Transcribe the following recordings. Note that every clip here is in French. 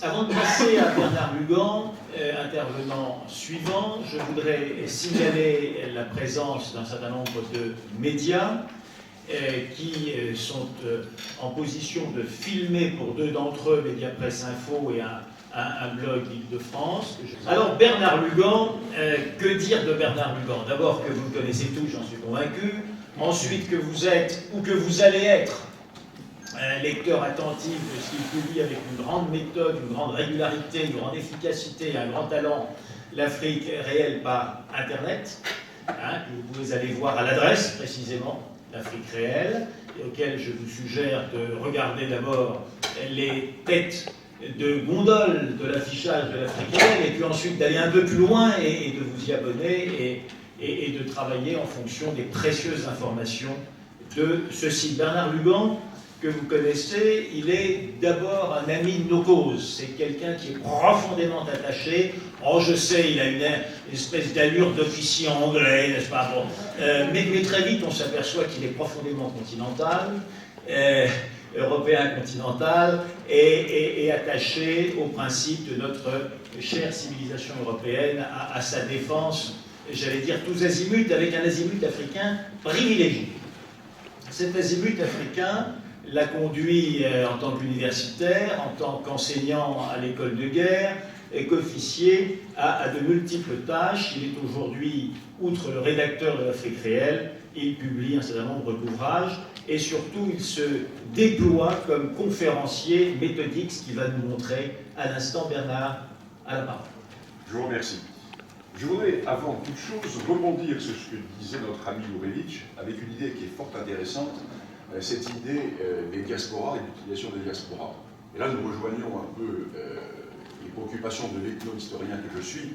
Avant de passer à Bernard Lugan, intervenant suivant, je voudrais signaler la présence d'un certain nombre de médias qui sont en position de filmer pour deux d'entre eux, Mediapresse Info et un blog Île-de-France. Alors Bernard Lugan, que dire de Bernard Lugan? D'abord que vous le connaissez tous, j'en suis convaincu. Ensuite que vous êtes, ou que vous allez être, un lecteur attentif de ce qu'il publie avec une grande méthode, une grande régularité, une grande efficacité, un grand talent, l'Afrique réelle par Internet, que vous pouvez aller voir à l'adresse précisément, l'Afrique réelle, et auquel je vous suggère de regarder d'abord les têtes de gondole de l'affichage de l'Afrique réelle, et puis ensuite d'aller un peu plus loin et de vous y abonner et de travailler en fonction des précieuses informations de ce site. Bernard Lugan, que vous connaissez, il est d'abord un ami de nos causes. C'est quelqu'un qui est profondément attaché. Oh, je sais, il a une espèce d'allure d'officier anglais, n'est-ce pas? Bon. Mais très vite, on s'aperçoit qu'il est profondément continental, européen continental, et attaché aux principes de notre chère civilisation européenne, à sa défense, j'allais dire tous azimuts, avec un azimut africain privilégié. Cet azimut africain l'a conduit en tant qu'universitaire, en tant qu'enseignant à l'école de guerre et qu'officier à de multiples tâches. Il est aujourd'hui, outre le rédacteur de l'Afrique réelle, il publie un certain nombre d'ouvrages et surtout il se déploie comme conférencier méthodique, ce qu'il va nous montrer à l'instant. Bernard, à la parole. Je vous remercie. Je voudrais, avant toute chose, rebondir sur ce que disait notre ami Lourevitch, avec une idée qui est fort intéressante, cette idée des diasporas et l'utilisation des diasporas. Et là, nous rejoignons un peu les préoccupations de l'ethno-historien que je suis.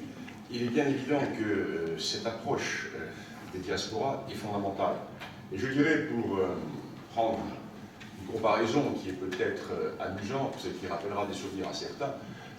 Il est bien évident que cette approche des diasporas est fondamentale. Et je dirais, pour prendre une comparaison qui est peut-être amusante, celle qui rappellera des souvenirs à certains,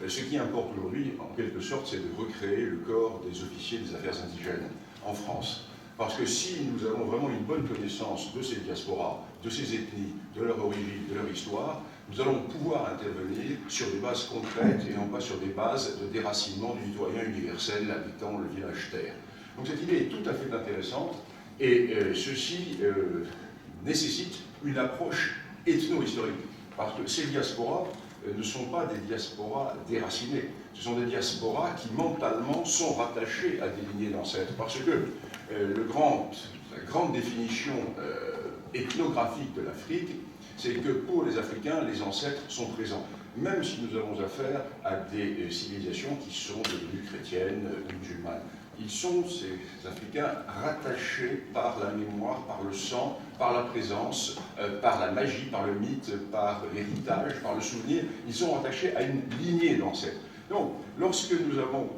ce qui importe aujourd'hui, en quelque sorte, c'est de recréer le corps des officiers des affaires indigènes en France. Parce que si nous avons vraiment une bonne connaissance de ces diasporas, de ces ethnies, de leur origine, de leur histoire, nous allons pouvoir intervenir sur des bases concrètes et non pas sur des bases de déracinement du citoyen universel habitant le village terre. Donc cette idée est tout à fait intéressante et ceci nécessite une approche ethno-historique. Parce que ces diasporas ne sont pas des diasporas déracinées, ce sont des diasporas qui mentalement sont rattachées à des lignées d'ancêtres. Parce que la grande définition ethnographique de l'Afrique, c'est que pour les Africains, les ancêtres sont présents, même si nous avons affaire à des civilisations qui sont devenues chrétiennes, musulmanes. Ils sont, ces Africains, rattachés par la mémoire, par le sang, par la présence, par la magie, par le mythe, par l'héritage, par le souvenir. Ils sont rattachés à une lignée d'ancêtres. Donc, lorsque nous avons...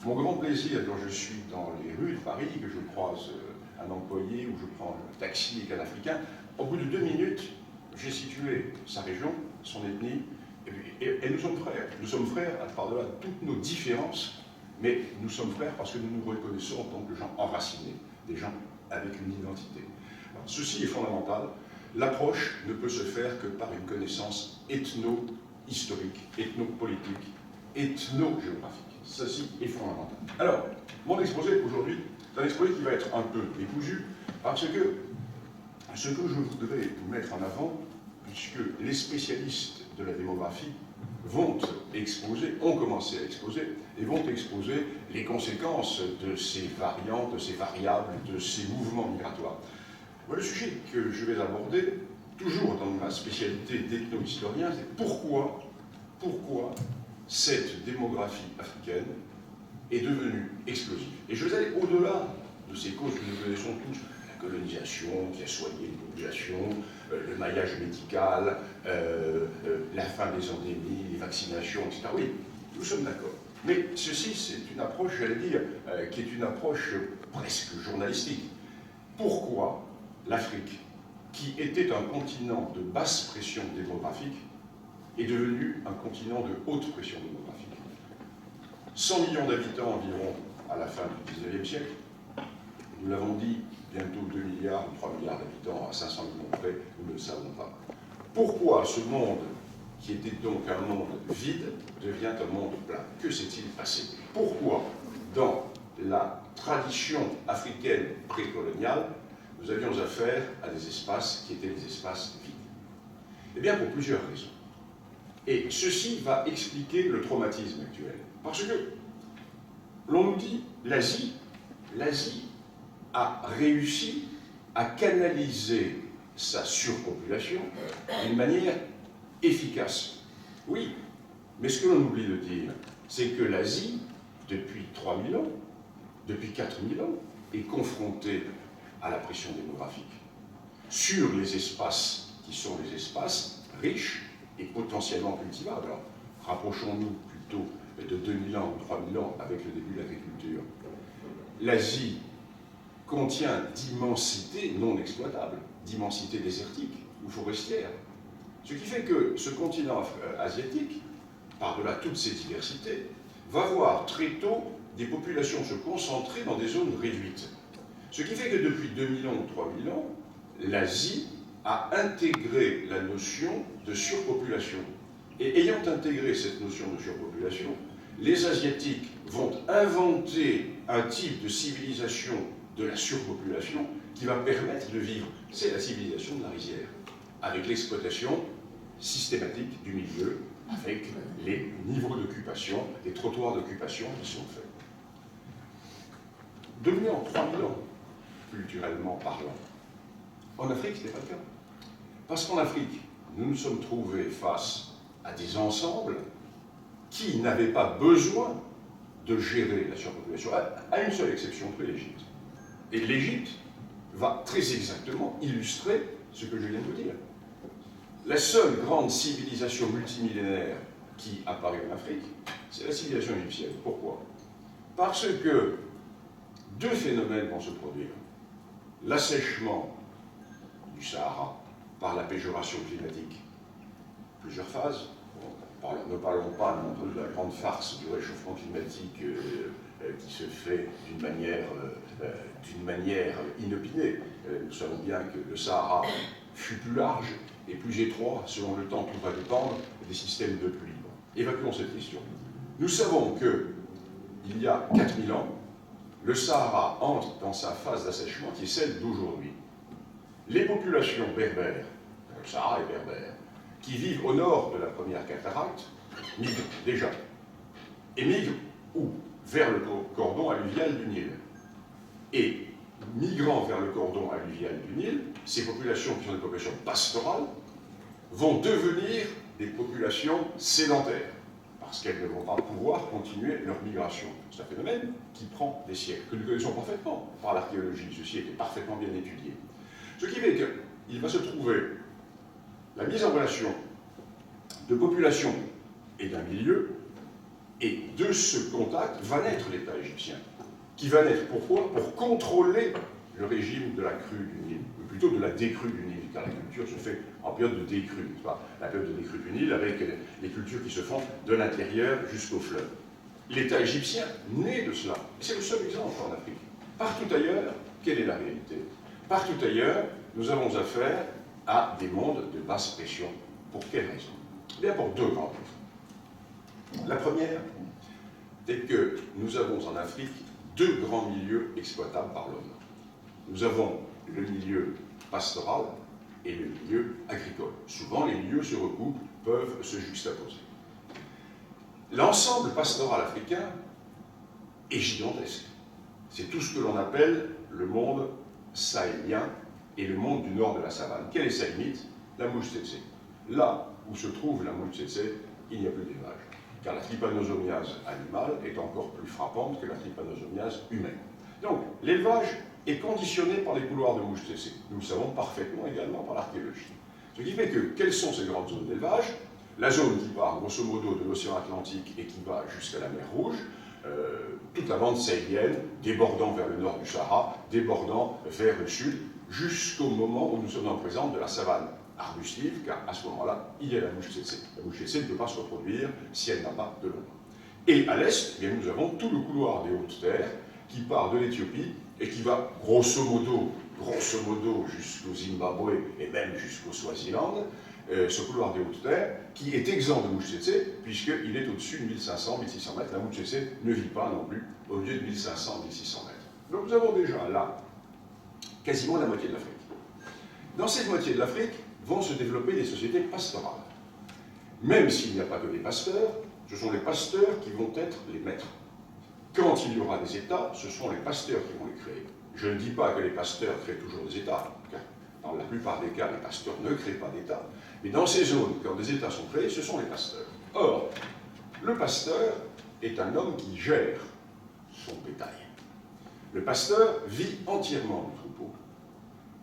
Mon grand plaisir quand je suis dans les rues de Paris, que je croise un employé ou je prends un taxi avec un Africain, au bout de 2 minutes, j'ai situé sa région, son ethnie, et nous sommes frères. Nous sommes frères par-delà toutes nos différences, mais nous sommes frères parce que nous nous reconnaissons en tant que gens enracinés, des gens avec une identité. Alors, ceci est fondamental. L'approche ne peut se faire que par une connaissance ethno-historique, ethno-politique, ethno-géographique. Ceci est fondamental. Alors, mon exposé aujourd'hui, c'est un exposé qui va être un peu décousu, parce que ce que je voudrais mettre en avant, puisque les spécialistes de la démographie vont exposer, ont commencé à exposer, et vont exposer les conséquences de ces variantes, de ces variables, de ces mouvements migratoires. Le sujet que je vais aborder, toujours dans ma spécialité d'ethno-historien, c'est pourquoi cette démographie africaine est devenue explosive. Et je vais aller au-delà de ces causes que nous connaissons tous, la colonisation qui a soigné les populations, le maillage médical, la fin des endémies, les vaccinations, etc. Oui, nous sommes d'accord. Mais ceci, c'est une approche, j'allais dire, qui est une approche presque journalistique. Pourquoi l'Afrique, qui était un continent de basse pression démographique, est devenu un continent de haute pression démographique? 100 millions d'habitants environ à la fin du XIXe siècle. Nous l'avons dit, bientôt 2 milliards ou 3 milliards d'habitants à 500 millions près, nous ne le savons pas. Pourquoi ce monde qui était donc un monde vide, devient un monde plein. Que s'est-il passé? Pourquoi, dans la tradition africaine précoloniale, nous avions affaire à des espaces qui étaient des espaces vides? Eh bien, pour plusieurs raisons. Et ceci va expliquer le traumatisme actuel. Parce que l'on nous dit l'Asie a réussi à canaliser sa surpopulation d'une manière efficace. Oui, mais ce que l'on oublie de dire, c'est que l'Asie, depuis 3000 ans, depuis 4000 ans, est confrontée à la pression démographique sur les espaces qui sont les espaces riches et potentiellement cultivables. Alors, rapprochons-nous plutôt de 2000 ans ou 3000 ans avec le début de l'agriculture. L'Asie contient d'immensités non exploitables, d'immensités désertiques ou forestières. Ce qui fait que ce continent asiatique, par-delà toutes ces diversités, va voir très tôt des populations se concentrer dans des zones réduites. Ce qui fait que depuis 2000 ans ou 3000 ans, l'Asie a intégré la notion de surpopulation. Et ayant intégré cette notion de surpopulation, les Asiatiques vont inventer un type de civilisation de la surpopulation qui va permettre de vivre. C'est la civilisation de la rizière, avec l'exploitation systématique du milieu, avec les niveaux d'occupation, les trottoirs d'occupation qui sont faits. 2000 ans, 3000 ans, culturellement parlant. En Afrique, ce n'est pas le cas. Parce qu'en Afrique, nous nous sommes trouvés face à des ensembles qui n'avaient pas besoin de gérer la surpopulation, à une seule exception près, l'Égypte. Et l'Égypte va très exactement illustrer ce que je viens de vous dire. La seule grande civilisation multimillénaire qui apparaît en Afrique, c'est la civilisation égyptienne. Pourquoi? Parce que deux phénomènes vont se produire. L'assèchement du Sahara par la péjoration climatique. Plusieurs phases. Ne parlons pas non plus de la grande farce du réchauffement climatique qui se fait d'une manière inopinée. Nous savons bien que le Sahara fut plus large et plus étroit selon le temps tout va dépendre des systèmes de pluie. Évacuons cette question. Nous savons qu'il y a 4000 ans, le Sahara entre dans sa phase d'assèchement qui est celle d'aujourd'hui. Les populations berbères, le Sahara est berbère, qui vivent au nord de la première cataracte, migrent déjà. Et migrent où? Vers le cordon alluvial du Nil. Et migrant vers le cordon alluvial du Nil, ces populations qui sont des populations pastorales vont devenir des populations sédentaires, parce qu'elles ne vont pas pouvoir continuer leur migration. C'est un phénomène qui prend des siècles, que nous connaissons parfaitement par l'archéologie. Ceci était parfaitement bien étudié. Ce qui fait qu'il va se trouver la mise en relation de population et d'un milieu, et de ce contact va naître l'État égyptien, qui va naître pourquoi? Pour contrôler le régime de la crue du Nil, ou plutôt de la décrue du Nil, car la culture se fait en période de décrue, la période de décrue du Nil avec les cultures qui se font de l'intérieur jusqu'au fleuve. L'État égyptien naît de cela. C'est le seul exemple en Afrique. Partout ailleurs, quelle est la réalité? Partout ailleurs, nous avons affaire à des mondes de basse pression. Pour quelle raison? Eh bien, pour deux grandes raisons. La première, c'est que nous avons en Afrique deux grands milieux exploitables par l'homme. Nous avons le milieu pastoral et le milieu agricole. Souvent, les milieux se recoupent, peuvent se juxtaposer. L'ensemble pastoral africain est gigantesque. C'est tout ce que l'on appelle le monde sahélien et le monde du nord de la savane. Quelle est sa limite? La mouche tsetse. Là où se trouve la mouche tsetse, il n'y a plus d'élevage, car la trypanosomiase animale est encore plus frappante que la trypanosomiase humaine. Donc, l'élevage est conditionné par les couloirs de mouche tsetse. Nous le savons parfaitement également par l'archéologie. Ce qui fait que, quelles sont ces grandes zones d'élevage? La zone qui part, grosso modo, de l'océan Atlantique et qui va jusqu'à la mer Rouge, toute la bande sahélienne, débordant vers le nord du Sahara, débordant vers le sud, jusqu'au moment où nous sommes en présence de la savane arbustive, car à ce moment-là, il y a la mouche tsetse. La mouche tsetse ne peut pas se reproduire si elle n'a pas de l'ombre. Et à l'est, eh nous avons tout le couloir des hautes terres qui part de l'Éthiopie et qui va grosso modo jusqu'au Zimbabwe et même jusqu'au Swaziland, ce couloir des hautes terres, qui est exempt de mouches tsetse, puisqu'il est au-dessus de 1500-1600 mètres. La mouche tsetse ne vit pas non plus au-dessus de 1500-1600 mètres. Donc nous avons déjà là quasiment la moitié de l'Afrique. Dans cette moitié de l'Afrique vont se développer des sociétés pastorales. Même s'il n'y a pas que des pasteurs, ce sont les pasteurs qui vont être les maîtres. Quand il y aura des États, ce sont les pasteurs qui vont les créer. Je ne dis pas que les pasteurs créent toujours des États, car dans la plupart des cas, les pasteurs ne créent pas d'État. Mais dans ces zones, quand des États sont créés, ce sont les pasteurs. Or, le pasteur est un homme qui gère son bétail. Le pasteur vit entièrement du troupeau.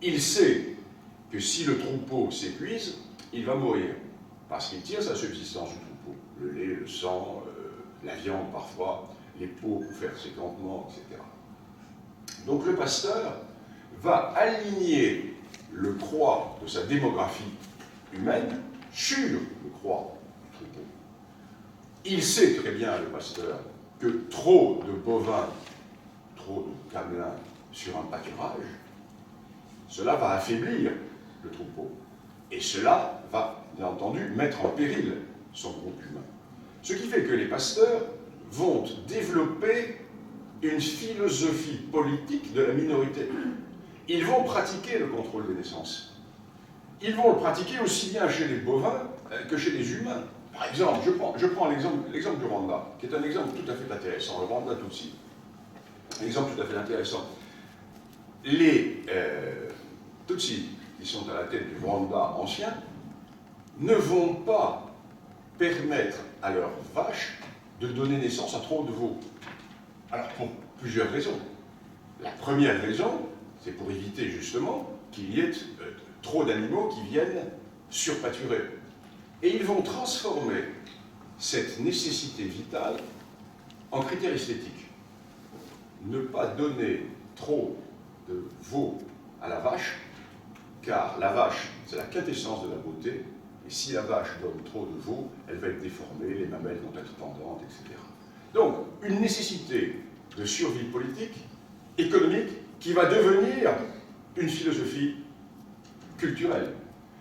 Il sait que si le troupeau s'épuise, il va mourir, parce qu'il tire sa subsistance du troupeau. Le lait, le sang, la viande parfois, les peaux pour faire ses campements, etc. Donc le pasteur va aligner le croît de sa démographie humaine sur le croît du troupeau. Il sait très bien, le pasteur, que trop de bovins, trop de camelins sur un pâturage, cela va affaiblir le troupeau. Et cela va, bien entendu, mettre en péril son groupe humain. Ce qui fait que les pasteurs vont développer une philosophie politique de la minorité. Ils vont pratiquer le contrôle des naissances. Ils vont le pratiquer aussi bien chez les bovins que chez les humains. Par exemple, je prends l'exemple du Rwanda, qui est un exemple tout à fait intéressant, le Rwanda Tutsi. Un exemple tout à fait intéressant. Les Tutsis, qui sont à la tête du Rwanda ancien, ne vont pas permettre à leurs vaches de donner naissance à trop de veaux. Alors, pour plusieurs raisons. La première raison, c'est pour éviter justement qu'il y ait trop d'animaux qui viennent surpâturer. Et ils vont transformer cette nécessité vitale en critère esthétique. Ne pas donner trop de veaux à la vache, car la vache, c'est la quintessence de la beauté, et si la vache donne trop de veaux, elle va être déformée, les mamelles vont être pendantes, etc. Donc, une nécessité de survie politique, économique, qui va devenir une philosophie culturelle.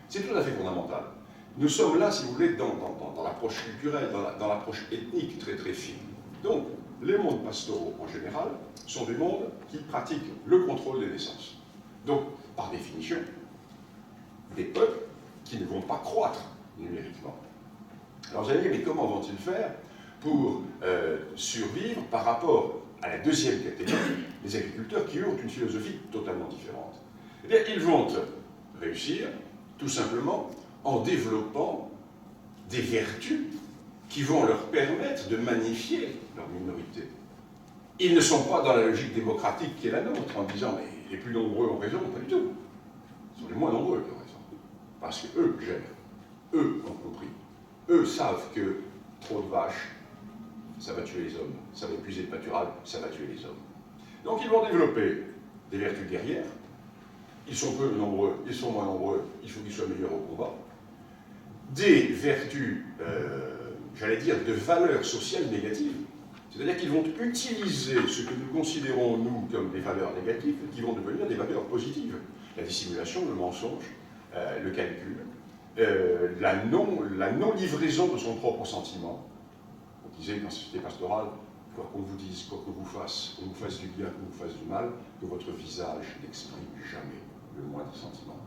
C'est tout à fait fondamental. Nous sommes là, si vous voulez, dans l'approche culturelle, dans l'approche ethnique très très fine. Donc, les mondes pastoraux en général sont des mondes qui pratiquent le contrôle des naissances. Donc, par définition, des peuples qui ne vont pas croître numériquement. Alors vous allez dire, mais comment vont-ils faire pour survivre par rapport à la deuxième catégorie, les agriculteurs qui, eux, ont une philosophie totalement différente? Eh bien, ils vont réussir, tout simplement, en développant des vertus qui vont leur permettre de magnifier leur minorité. Ils ne sont pas dans la logique démocratique qui est la nôtre, en disant, mais les plus nombreux ont raison, pas du tout. Ce sont les moins nombreux qui ont raison. Parce qu'eux gèrent, eux ont compris. Eux savent que trop de vaches, ça va tuer les hommes. Ça va épuiser le pâturage, ça va tuer les hommes. Donc ils vont développer des vertus guerrières. Ils sont peu nombreux, ils sont moins nombreux, il faut qu'ils soient meilleurs au combat. Des vertus, j'allais dire, de valeurs sociales négatives. C'est-à-dire qu'ils vont utiliser ce que nous considérons, nous, comme des valeurs négatives, qui vont devenir des valeurs positives. La dissimulation, le mensonge, le calcul, la non-livraison de son propre sentiment. On disait dans la société pastorale, quoi qu'on vous dise, quoi qu'on vous fasse du bien, qu'on vous fasse du mal, que votre visage n'exprime jamais le moindre sentiment.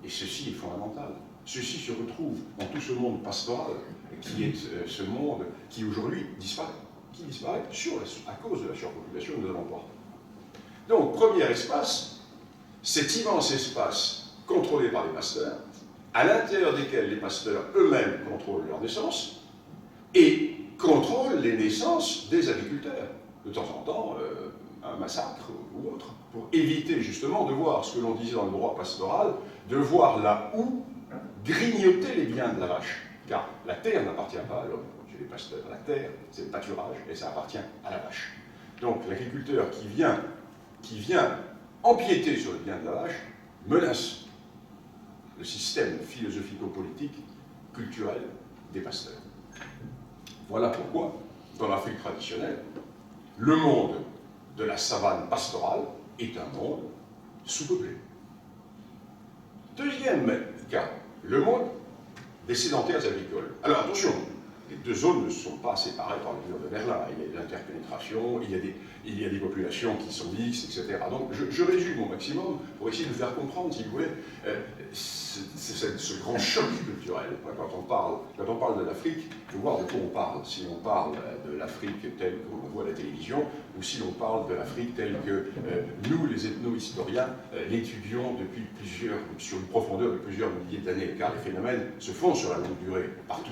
Et ceci est fondamental. Ceci se retrouve dans tout ce monde pastoral, qui est ce monde qui aujourd'hui disparaît. Qui disparaît à cause de la surpopulation que nous allons voir. Donc, premier espace, cet immense espace contrôlé par les pasteurs, à l'intérieur desquels les pasteurs eux-mêmes contrôlent leur naissance et contrôlent les naissances des agriculteurs. De temps en temps, un massacre ou autre, pour éviter justement de voir ce que l'on disait dans le droit pastoral, de voir la houe grignoter les biens de la vache. Car la terre n'appartient pas à l'homme. Chez les pasteurs, la terre, c'est le pâturage et ça appartient à la vache. Donc l'agriculteur qui vient empiéter sur le bien de la vache menace le système philosophico-politique, culturel des pasteurs. Voilà pourquoi, dans l'Afrique traditionnelle, le monde de la savane pastorale est un monde sous-peuplé. Deuxième cas, le monde des sédentaires agricoles. Alors attention, les deux zones ne sont pas séparées par le mur de Berlin. Il y a de l'interpénétration, il y a des populations qui sont mixtes, etc. Donc je résume au maximum pour essayer de vous faire comprendre, si vous voulez, ce grand choc culturel. Quand on parle de l'Afrique, il faut voir de quoi on parle. Si on parle de l'Afrique telle qu'on voit à la télévision, ou si l'on parle de l'Afrique telle que nous, les ethno-historiens, l'étudions sur une profondeur de plusieurs milliers d'années, car les phénomènes se font sur la longue durée, partout.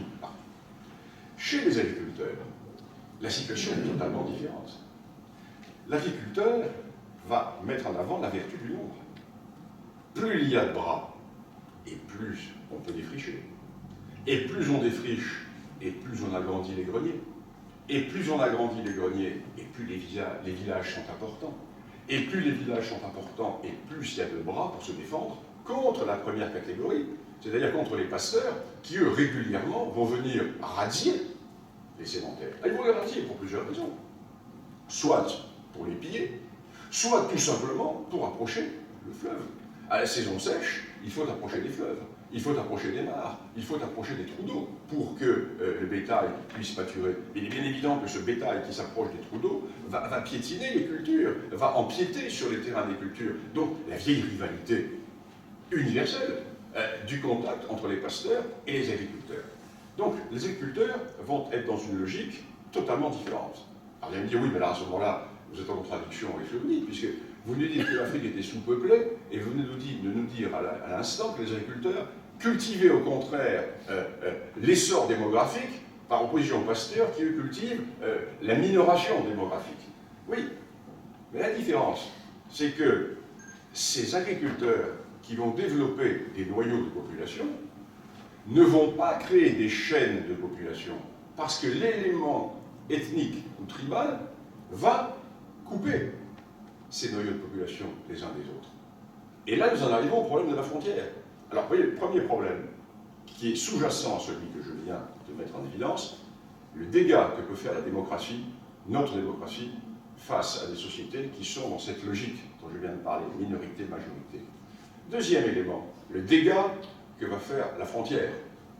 Chez les agriculteurs, la situation est totalement différente. L'agriculteur va mettre en avant la vertu du nombre. Plus il y a de bras, et plus on peut défricher. Et plus on défriche, et plus on agrandit les greniers. Et plus on agrandit les greniers, et plus les villages sont importants. Et plus les villages sont importants, et plus il y a de bras pour se défendre contre la première catégorie, c'est-à-dire contre les pasteurs, qui eux, régulièrement, vont venir radier les sédentaires. Ils vont les radier pour plusieurs raisons. Soit pour les piller, soit tout simplement pour approcher le fleuve. À la saison sèche, il faut approcher des fleuves, il faut approcher des mares, il faut approcher des trous d'eau pour que le bétail puisse pâturer. Il est bien évident que ce bétail qui s'approche des trous d'eau va piétiner les cultures, va empiéter sur les terrains des cultures. Donc la vieille rivalité universelle du contact entre les pasteurs et les agriculteurs. Donc les agriculteurs vont être dans une logique totalement différente. Alors vous allez me dire, oui, mais là, à ce moment-là, vous êtes en contradiction avec ce que vous dites, puisque vous venez de dire que l'Afrique était sous-peuplée, et vous venez de nous dire à l'instant que les agriculteurs cultivaient au contraire l'essor démographique par opposition aux pasteurs qui, eux, cultivent la minoration démographique. Oui, mais la différence, c'est que ces agriculteurs qui vont développer des noyaux de population ne vont pas créer des chaînes de population, parce que l'élément ethnique ou tribal va couper ces noyaux de population les uns des autres. Et là, nous en arrivons au problème de la frontière. Alors, vous voyez, le premier problème, qui est sous-jacent à celui que je viens de mettre en évidence, le dégât que peut faire la démocratie, notre démocratie, face à des sociétés qui sont dans cette logique dont je viens de parler, minorité-majorité. Deuxième élément, le dégât que va faire la frontière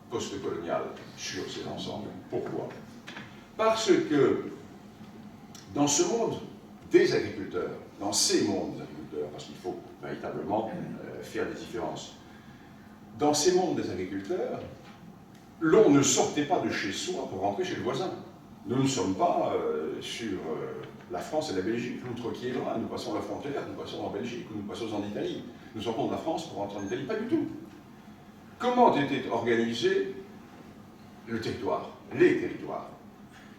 post-coloniale sur ces ensembles. Pourquoi? Parce que dans ce monde des agriculteurs, dans ces mondes des agriculteurs, parce qu'il faut véritablement faire des différences, dans ces mondes des agriculteurs, l'on ne sortait pas de chez soi pour rentrer chez le voisin. Nous ne sommes pas sur la France et la Belgique, l'outre qui est loin, nous passons la frontière, nous passons en Belgique ou nous passons en Italie. Nous sortons de la France pour rentrer en Italie, pas du tout. Comment était organisé le territoire, les territoires?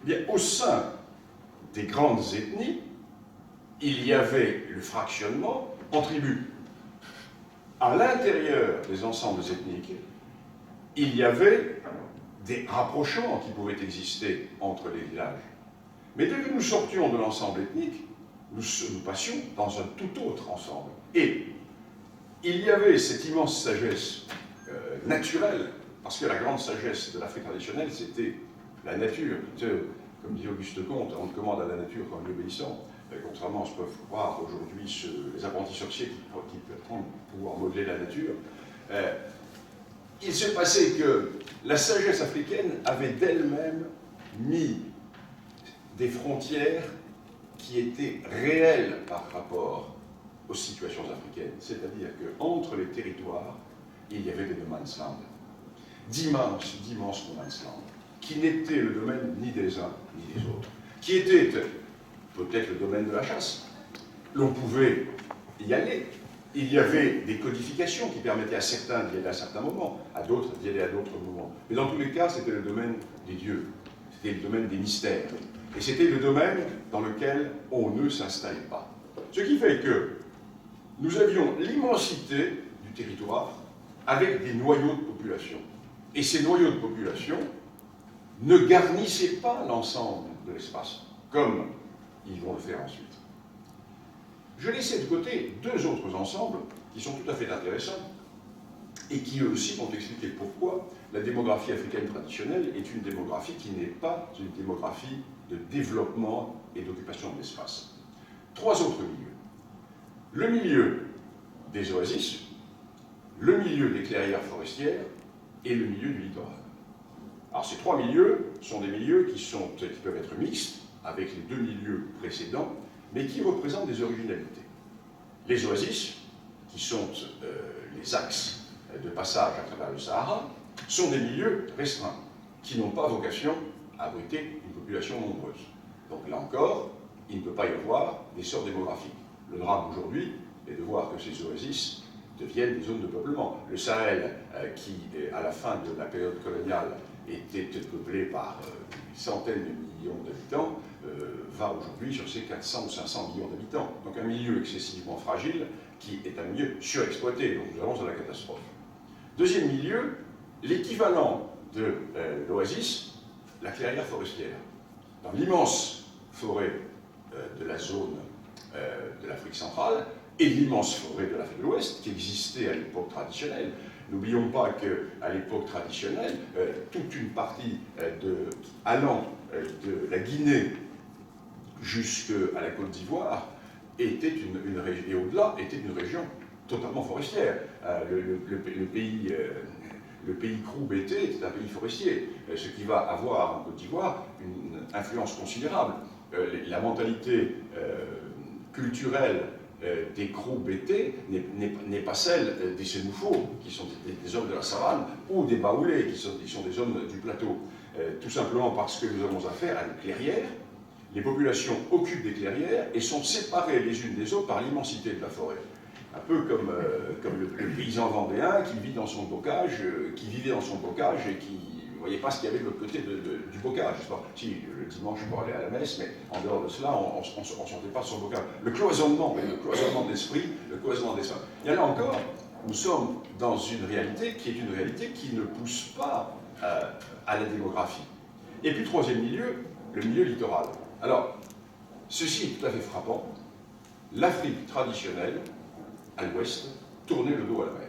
Eh bien, au sein des grandes ethnies, il y avait le fractionnement en tribus. À l'intérieur des ensembles ethniques, il y avait des rapprochements qui pouvaient exister entre les villages. Mais dès que nous sortions de l'ensemble ethnique, nous passions dans un tout autre ensemble. Et il y avait cette immense sagesse naturelle, parce que la grande sagesse de l'Afrique traditionnelle, c'était la nature. Comme dit Auguste Comte, on ne commande à la nature qu'en lui obéissant. Contrairement à ce que peuvent croire aujourd'hui les apprentis sorciers qui prétendent pouvoir modeler la nature. Il se passait que la sagesse africaine avait d'elle-même mis des frontières qui étaient réelles par rapport aux situations africaines. C'est-à-dire qu'entre les territoires, il y avait des no man's land, d'immenses no man's land, qui n'étaient le domaine ni des uns ni des autres, qui étaient peut-être le domaine de la chasse. L'on pouvait y aller. Il y avait des codifications qui permettaient à certains d'y aller à certains moments, à d'autres d'y aller à d'autres moments. Mais dans tous les cas, c'était le domaine des dieux, c'était le domaine des mystères. Et c'était le domaine dans lequel on ne s'installait pas. Ce qui fait que nous avions l'immensité du territoire avec des noyaux de population. Et ces noyaux de population ne garnissaient pas l'ensemble de l'espace, comme ils vont le faire ensuite. Je laissais de côté deux autres ensembles qui sont tout à fait intéressants et qui eux aussi vont expliquer pourquoi la démographie africaine traditionnelle est une démographie qui n'est pas une démographie de développement et d'occupation de l'espace. Trois autres milieux. Le milieu des oasis, le milieu des clairières forestières et le milieu du littoral. Alors ces trois milieux sont des milieux qui peuvent être mixtes avec les deux milieux précédents, mais qui représentent des originalités. Les oasis, qui sont les axes de passage à travers le Sahara, sont des milieux restreints, qui n'ont pas vocation à abriter une population nombreuse. Donc là encore, il ne peut pas y avoir d'essor démographique. Le drame aujourd'hui est de voir que ces oasis deviennent des zones de peuplement. Le Sahel, qui, à la fin de la période coloniale, était peuplé par des centaines de millions d'habitants, va aujourd'hui sur ces 400 ou 500 millions d'habitants. Donc un milieu excessivement fragile qui est un milieu surexploité, donc nous allons à la catastrophe. Deuxième milieu, l'équivalent de l'oasis, la clairière forestière. Dans l'immense forêt de la zone de l'Afrique centrale et l'immense forêt de l'Afrique de l'Ouest qui existait à l'époque traditionnelle. N'oublions pas qu'à l'époque traditionnelle, toute une partie allant de la Guinée jusqu'à la Côte d'Ivoire était une région, et au-delà, était une région totalement forestière. Le pays Krou-Bété était un pays forestier, ce qui va avoir en Côte d'Ivoire une influence considérable. La mentalité culturelle des Krou-Bété n'est pas celle des Sénoufos, qui sont des hommes de la savane, ou des Baoulés, qui sont des hommes du plateau. Tout simplement parce que nous avons affaire à des clairières. Les populations occupent des clairières et sont séparées les unes des autres par l'immensité de la forêt. Un peu comme le paysan vendéen qui vit dans son bocage, qui vivait dans son bocage et qui ne voyait pas ce qu'il y avait de l'autre côté du bocage. Si, le dimanche, je peux aller à la messe, mais en dehors de cela, on ne sortait pas de son bocage. Le cloisonnement d'esprit, le cloisonnement d'esprit. Et là encore, nous sommes dans une réalité qui ne pousse pas à la démographie. Et puis, troisième milieu, le milieu littoral. Alors, ceci est tout à fait frappant. L'Afrique traditionnelle, à l'ouest, tournait le dos à la mer.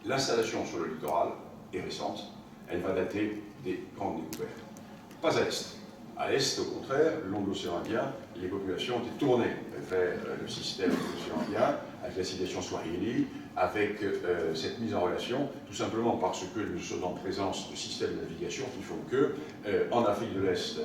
L'installation sur le littoral est récente. Elle va dater des grandes découvertes. Pas à l'est. À l'est, au contraire, le long de l'océan Indien, les populations étaient tournées vers le système de l'océan Indien, avec la civilisation Swahili, avec cette mise en relation, tout simplement parce que nous sommes en présence de systèmes de navigation qui font que, en Afrique de l'Est,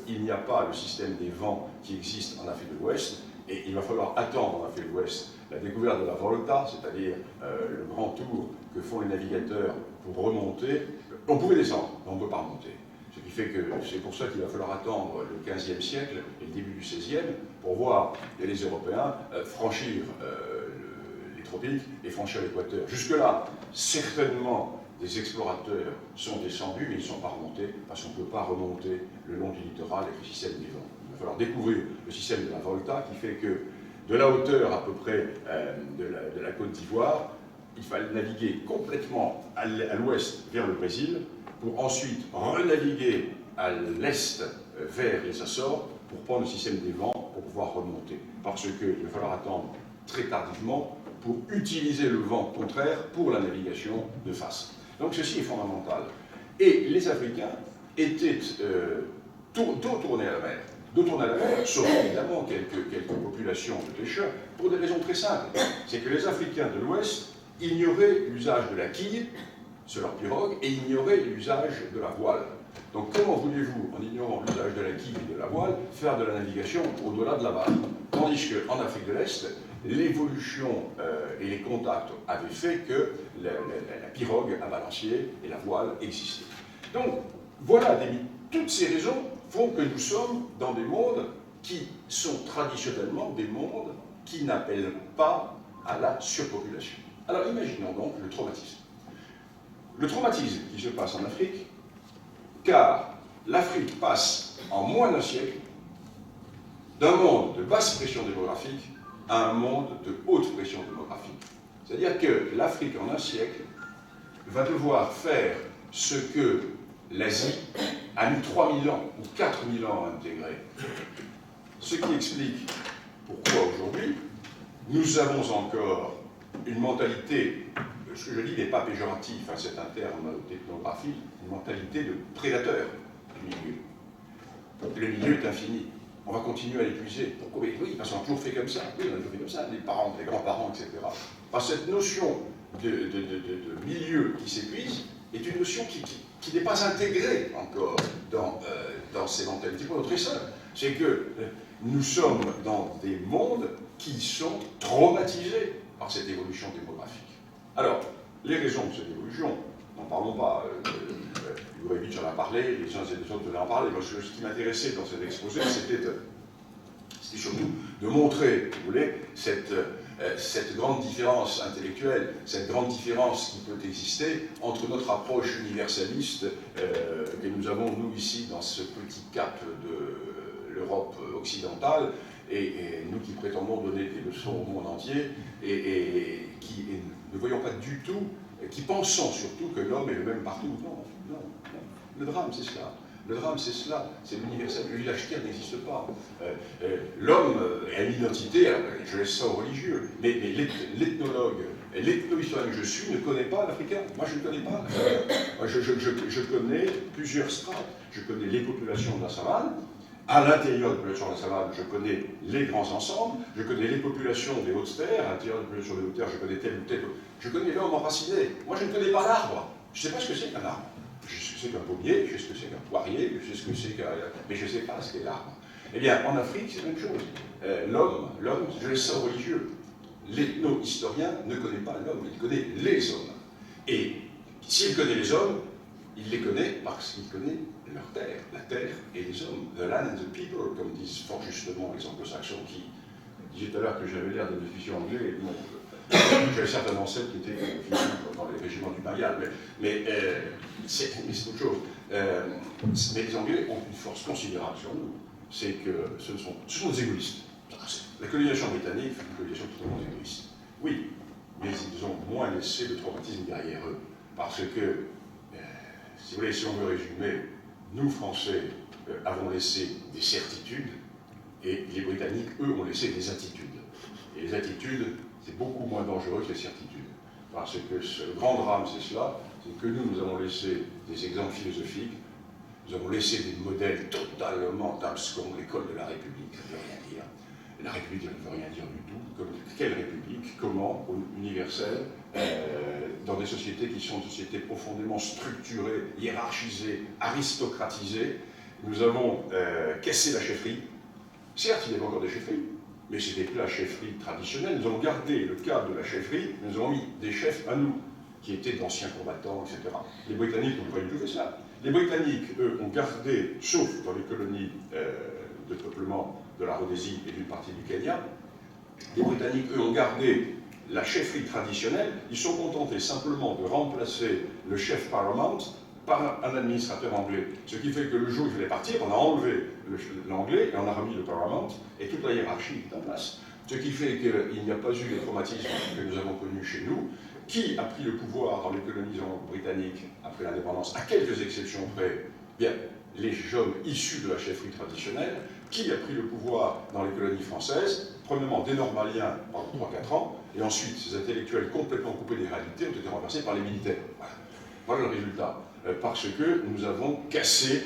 il n'y a pas le système des vents qui existe en Afrique de l'Ouest, et il va falloir attendre en Afrique de l'Ouest la découverte de la Volta, c'est-à-dire le grand tour que font les navigateurs pour remonter. On pouvait descendre, mais on ne peut pas remonter. Ce qui fait que c'est pour ça qu'il va falloir attendre le XVe siècle et le début du XVIe pour voir les Européens franchir les tropiques et franchir l'équateur. Jusque-là, certainement, des explorateurs sont descendus, mais ils ne sont pas remontés parce qu'on ne peut pas remonter le long du littoral avec le système des vents. Il va falloir découvrir le système de la Volta qui fait que de la hauteur à peu près de la Côte d'Ivoire, il fallait naviguer complètement à l'ouest vers le Brésil pour ensuite renaviguer à l'est vers les Açores pour prendre le système des vents pour pouvoir remonter. Parce qu'il va falloir attendre très tardivement pour utiliser le vent contraire pour la navigation de face. Donc ceci est fondamental. Et les Africains étaient dos tournés à la mer. Dos tournés à la mer, sauf évidemment quelques populations de pêcheurs, pour des raisons très simples. C'est que les Africains de l'Ouest ignoraient l'usage de la quille sur leur pirogue et ignoraient l'usage de la voile. Donc comment voulez-vous, en ignorant l'usage de la quille et de la voile, faire de la navigation au-delà de la barre? Tandis qu'en Afrique de l'Est, l'évolution et les contacts avaient fait que la pirogue à balancier et la voile existaient. Donc voilà, toutes ces raisons font que nous sommes dans des mondes qui sont traditionnellement des mondes qui n'appellent pas à la surpopulation. Alors imaginons donc le traumatisme. Le traumatisme qui se passe en Afrique, car l'Afrique passe en moins d'un siècle d'un monde de basse pression démographique à un monde de haute pression démographique. C'est-à-dire que l'Afrique en un siècle va devoir faire ce que l'Asie a mis 3000 ans ou 4000 ans à intégrer. Ce qui explique pourquoi aujourd'hui nous avons encore une mentalité, ce que je dis n'est pas péjoratif, hein, c'est un terme d'ethnographique, une mentalité de prédateur du milieu. Le milieu est infini. On va continuer à l'épuiser. Pourquoi? Oui, parce qu'on a toujours fait comme ça. Oui, on a toujours fait comme ça, les parents, les grands-parents, etc. Par cette notion de milieu qui s'épuise est une notion qui n'est pas intégrée encore dans ces mentalités pour notre essor. C'est que nous sommes dans des mondes qui sont traumatisés par cette évolution démographique. Alors, les raisons de cette évolution, n'en parlons pas. Jurevich en a parlé, les uns et les autres en parlé. Moi, ce qui m'intéressait dans cet exposé, c'était surtout de montrer, si vous voulez, cette grande différence intellectuelle, cette grande différence qui peut exister entre notre approche universaliste que nous avons, nous, ici, dans ce petit cap de l'Europe occidentale, et nous qui prétendons donner des leçons au monde entier, et qui ne voyons pas du tout, qui pensons surtout que l'homme est le même partout. Non, non, non. Le drame, c'est cela. Le drame, c'est cela, c'est l'universel. Le village terre n'existe pas. L'homme a une identité, alors, je laisse ça aux religieux, mais l'ethnologue, l'ethno-historien que je suis ne connaît pas l'Africain. Moi, je ne connais pas. Je connais plusieurs strates. Je connais les populations de la savane. À l'intérieur de la population de la savane, je connais les grands ensembles. Je connais les populations des hautes terres. À l'intérieur de la population des hautes terres, je connais tel ou tel. Je connais l'homme enraciné. Moi, je ne connais pas l'arbre. Je ne sais pas ce que c'est qu'un arbre. Je sais ce que c'est qu'un pommier, je sais ce que c'est qu'un poirier, je sais ce que c'est qu'un... Mais je ne sais pas ce qu'est l'arbre. Eh bien, en Afrique, c'est la même chose. L'homme, je laisse ça aux religieux. L'ethno-historien ne connaît pas l'homme, il connaît les hommes. Et s'il connaît les hommes, il les connaît parce qu'il connaît leur terre, la terre et les hommes. The land and the people, comme disent fort justement les anglo-saxons qui disaient tout à l'heure que j'avais l'air d'un officier anglais. Bon, j'avais certainement celle qui était dans les régiments du Bayal, mais c'est autre chose. Mais les Anglais ont une force considérable sur nous. C'est que ce sont des égoïstes. La colonisation britannique fut une colonisation totalement égoïste. Oui, mais ils ont moins laissé de traumatisme derrière eux. Parce que, si vous voulez, si on veut résumer, nous, Français, avons laissé des certitudes, et les Britanniques, eux, ont laissé des attitudes. Et les attitudes, c'est beaucoup moins dangereux que les certitudes. Parce que le grand drame, c'est cela, c'est que nous avons laissé des exemples philosophiques, nous avons laissé des modèles totalement abscons, l'école de la République, ça ne veut rien dire. La République ne veut rien dire du tout. Quelle République? Comment? Universelle, dans des sociétés qui sont des sociétés profondément structurées, hiérarchisées, aristocratisées. Nous avons cassé la chefferie. Certes, il y avait encore des chefferies, mais c'était plus la chefferie traditionnelle. Nous avons gardé le cadre de la chefferie, nous avons mis des chefs à nous, qui étaient d'anciens combattants, etc. Les Britanniques n'ont pas du tout fait ça. Les Britanniques, eux, ont gardé, sauf dans les colonies de peuplement de la Rhodésie et d'une partie du Kenya, les Britanniques, eux, ont gardé la chefferie traditionnelle. Ils sont contentés simplement de remplacer le chef paramount par un administrateur anglais. Ce qui fait que le jour où il fallait partir, on a enlevé l'anglais et on a remis le paramount et toute la hiérarchie est en place. Ce qui fait qu'il n'y a pas eu les traumatismes que nous avons connus chez nous. Qui a pris le pouvoir dans les colonies britanniques après l'indépendance, à quelques exceptions près? Bien, les hommes issus de la chefferie traditionnelle. Qui a pris le pouvoir dans les colonies françaises? Premièrement, des Normaliens pendant 3-4 ans, et ensuite, ces intellectuels complètement coupés des réalités ont été remplacés par les militaires. Voilà le résultat. Parce que nous avons cassé,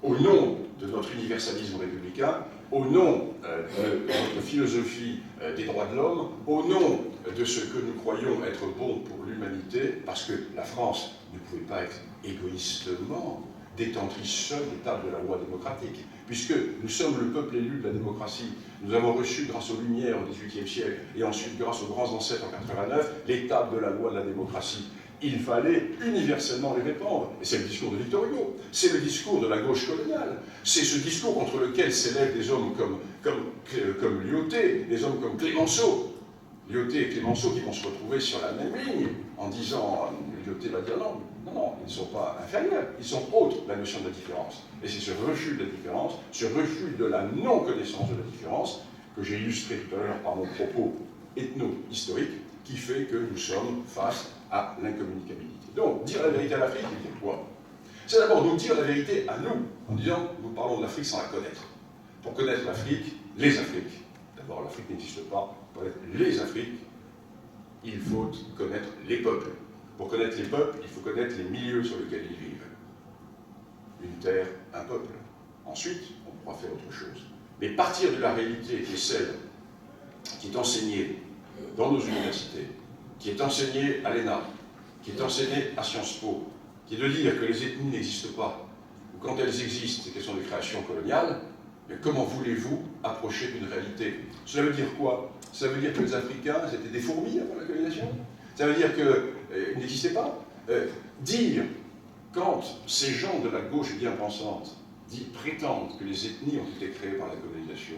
au nom de notre universalisme républicain, au nom de notre philosophie des droits de l'homme, au nom de ce que nous croyons être bon pour l'humanité, parce que la France ne pouvait pas être égoïstement détentrice seule des tables de la loi démocratique, puisque nous sommes le peuple élu de la démocratie. Nous avons reçu, grâce aux Lumières au XVIIIe siècle, et ensuite grâce aux grands ancêtres en 89, les tables de la loi de la démocratie. Il fallait universellement les répandre. Et c'est le discours de Victor Hugo. C'est le discours de la gauche coloniale. C'est ce discours contre lequel s'élèvent des hommes comme Lyautey, des hommes comme Clémenceau. Lyautey et Clémenceau qui vont se retrouver sur la même ligne en disant, Lyautey va dire non, ils ne sont pas inférieurs, ils sont autres, la notion de la différence. Et c'est ce refus de la différence, ce refus de la non-connaissance de la différence, que j'ai illustré tout à l'heure par mon propos ethno-historique, qui fait que nous sommes face à l'incommunicabilité. Donc, dire la vérité à l'Afrique, il dit quoi? C'est d'abord nous dire la vérité à nous, en disant, nous parlons de l'Afrique sans la connaître. Pour connaître l'Afrique, les Afriques. D'abord, l'Afrique n'existe pas. Pour connaître les Afriques, il faut connaître les peuples. Pour connaître les peuples, il faut connaître les milieux sur lesquels ils vivent. Une terre, un peuple. Ensuite, on pourra faire autre chose. Mais partir de la réalité qui est celle qui est enseignée dans nos universités, qui est enseigné à l'ENA, qui est enseigné à Sciences Po, qui est de dire que les ethnies n'existent pas, ou quand elles existent, c'est qu'elles sont des créations coloniales, mais comment voulez-vous approcher d'une réalité? Cela veut dire quoi? Ça veut dire que les Africains étaient des fourmis avant la colonisation? Ça veut dire qu'ils n'existaient pas? Dire, quand ces gens de la gauche bien pensante prétendent que les ethnies ont été créées par la colonisation,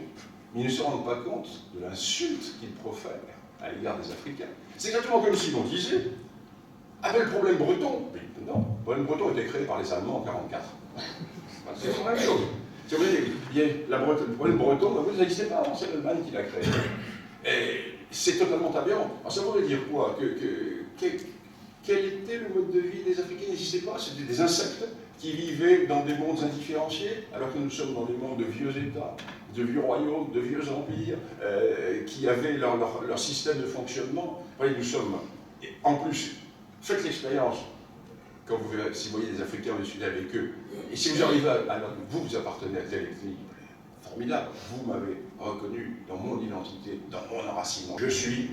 mais ils ne se rendent pas compte de l'insulte qu'ils profèrent à l'égard des Africains. C'est exactement comme si on disait, avec le problème breton, mais non, le problème breton a été créé par les Allemands en 1944. C'est la même chose. Si vous voulez, le problème breton, ça n'existait pas avant, c'est l'Allemagne qui l'a créé. Et c'est totalement aberrant. Alors ça voudrait dire quoi? Quel était le mode de vie des Africains? Il n'existait pas, c'était des insectes qui vivaient dans des mondes indifférenciés, alors que nous sommes dans des mondes de vieux États, de vieux royaumes, de vieux empires, qui avaient leur système de fonctionnement. Vous voyez, nous sommes, en plus, faites l'expérience, quand si vous voyez des Africains, vous discutez avec eux, et si vous arrivez vous appartenez à telle ethnie, formidable, vous m'avez reconnu dans mon identité, dans mon enracinement. Je suis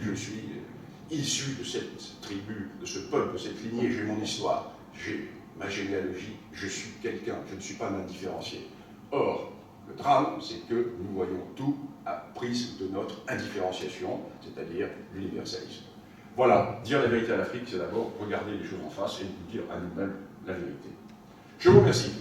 issu de cette tribu, de ce peuple, de cette lignée, j'ai mon histoire, j'ai ma généalogie, je suis quelqu'un, je ne suis pas un indifférencié. Or, le drame, c'est que nous voyons tout à prise de notre indifférenciation, c'est-à-dire l'universalisme. Voilà, dire la vérité à l'Afrique, c'est d'abord regarder les choses en face et nous dire à nous-mêmes la vérité. Je vous remercie.